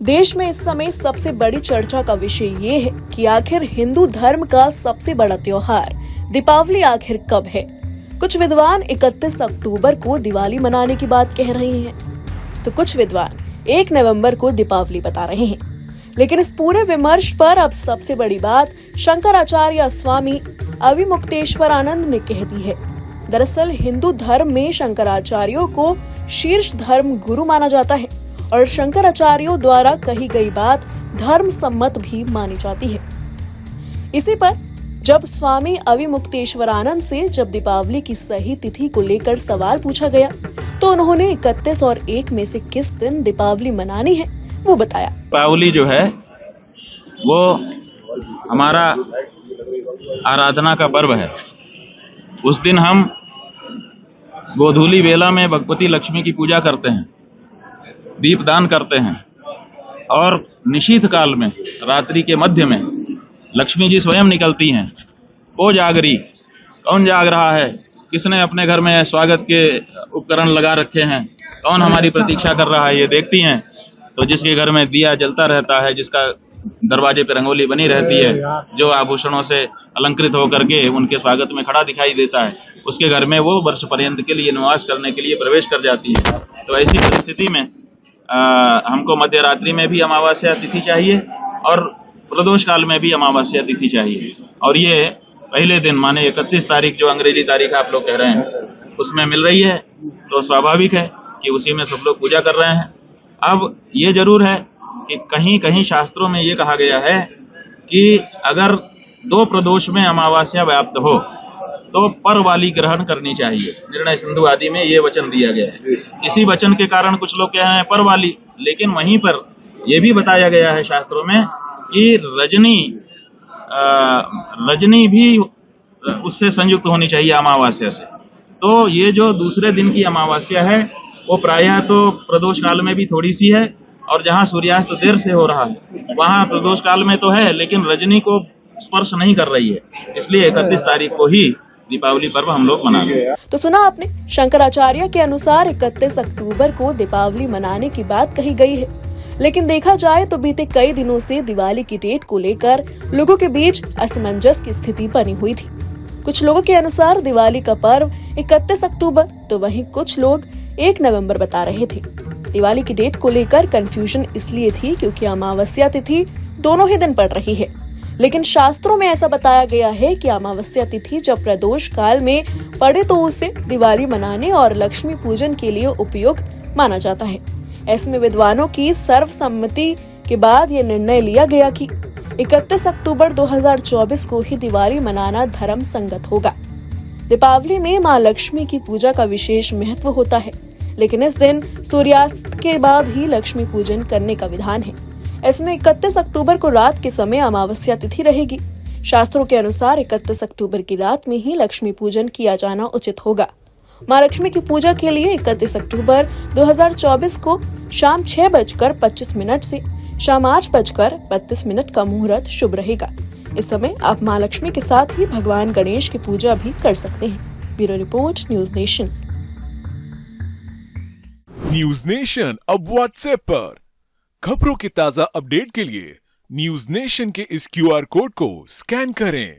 देश में इस समय सबसे बड़ी चर्चा का विषय ये है कि आखिर हिंदू धर्म का सबसे बड़ा त्योहार दीपावली आखिर कब है। कुछ विद्वान 31 अक्टूबर को दिवाली मनाने की बात कह रहे हैं, तो कुछ विद्वान 1 नवंबर को दीपावली बता रहे हैं। लेकिन इस पूरे विमर्श पर अब सबसे बड़ी बात शंकराचार्य स्वामी अविमुक्तेश्वरानंद ने कह दी है। दरअसल हिंदू धर्म में शंकराचार्यों को शीर्ष धर्म गुरु माना जाता है और शंकराचार्यों द्वारा कही गई बात धर्म सम्मत भी मानी जाती है। इसी पर जब स्वामी अविमुक्तेश्वरानंद से जब दीपावली की सही तिथि को लेकर सवाल पूछा गया तो उन्होंने 31 और 1 में से किस दिन दीपावली मनानी है वो बताया। दीपावली जो है वो हमारा आराधना का पर्व है। उस दिन हम गोधूली बेला में भगवती लक्ष्मी की पूजा करते हैं, दीपदान करते हैं और निशीथ काल में रात्रि के मध्य में लक्ष्मी जी स्वयं निकलती हैं। वो जाग रही, कौन जाग रहा है, किसने अपने घर में स्वागत के उपकरण लगा रखे हैं, कौन हमारी प्रतीक्षा कर रहा है, ये देखती हैं। तो जिसके घर में दिया जलता रहता है, जिसका दरवाजे पे रंगोली बनी रहती है, जो आभूषणों से अलंकृत होकर के उनके स्वागत में खड़ा दिखाई देता है, उसके घर में वो वर्ष पर्यंत के लिए निवास करने के लिए प्रवेश कर जाती है। तो ऐसी परिस्थिति में हमको मध्य रात्रि में भी अमावस्या तिथि चाहिए और प्रदोष काल में भी अमावस्या तिथि चाहिए। और ये पहले दिन माने 31 तारीख जो अंग्रेजी तारीख आप लोग कह रहे हैं उसमें मिल रही है, तो स्वाभाविक है कि उसी में सब लोग पूजा कर रहे हैं। अब ये जरूर है कि कहीं कहीं शास्त्रों में ये कहा गया है कि अगर 2 प्रदोष में अमावस्या व्याप्त हो तो पर वाली ग्रहण करनी चाहिए। निर्णय सिंधु आदि में ये वचन दिया गया है। इसी वचन के कारण कुछ लोग कह रहे हैं पर वाली, लेकिन वहीं पर यह भी बताया गया है शास्त्रों में कि रजनी भी उससे संयुक्त होनी चाहिए अमावस्या से। तो ये जो दूसरे दिन की अमावस्या है वो प्रायः तो प्रदोष काल में भी थोड़ी सी है, और जहाँ सूर्यास्त देर से हो रहा है वहाँ प्रदोष काल में तो है लेकिन रजनी को स्पर्श नहीं कर रही है। इसलिए 31 तारीख को ही दीपावली पर्व हम लोग मना रहे हैं। तो सुना आपने, शंकराचार्य के अनुसार 31 अक्टूबर को दीपावली मनाने की बात कही गई है। लेकिन देखा जाए तो बीते कई दिनों से दिवाली की डेट को लेकर लोगों के बीच असमंजस की स्थिति बनी हुई थी। कुछ लोगों के अनुसार दिवाली का पर्व 31 अक्टूबर तो वहीं कुछ लोग 1 नवंबर बता रहे थे। दिवाली की डेट को लेकर कंफ्यूजन इसलिए थी क्योंकि अमावस्या तिथि दोनों ही दिन पड़ रही है। लेकिन शास्त्रों में ऐसा बताया गया है कि अमावस्या तिथि जब प्रदोष काल में पड़े तो उसे दिवाली मनाने और लक्ष्मी पूजन के लिए उपयुक्त माना जाता है। ऐसे में विद्वानों की सर्वसम्मति के बाद ये निर्णय लिया गया कि 31 अक्टूबर 2024 को ही दिवाली मनाना धर्म संगत होगा। दीपावली में मां लक्ष्मी की पूजा का विशेष महत्व होता है, लेकिन इस दिन सूर्यास्त के बाद ही लक्ष्मी पूजन करने का विधान है। इसमें 31 अक्टूबर को रात के समय अमावस्या तिथि रहेगी। शास्त्रों के अनुसार 31 अक्टूबर की रात में ही लक्ष्मी पूजन किया जाना उचित होगा। मां लक्ष्मी की पूजा के लिए 31 अक्टूबर 2024 को शाम 6:25 से शाम 8:32 का मुहूर्त शुभ रहेगा। इस समय आप मां लक्ष्मी के साथ ही भगवान गणेश की पूजा भी कर सकते हैं। Bureau report, news nation. News nation अब व्हाट्सएप पर खबरों की ताजा अपडेट के लिए न्यूज नेशन के इस QR कोड को स्कैन करें।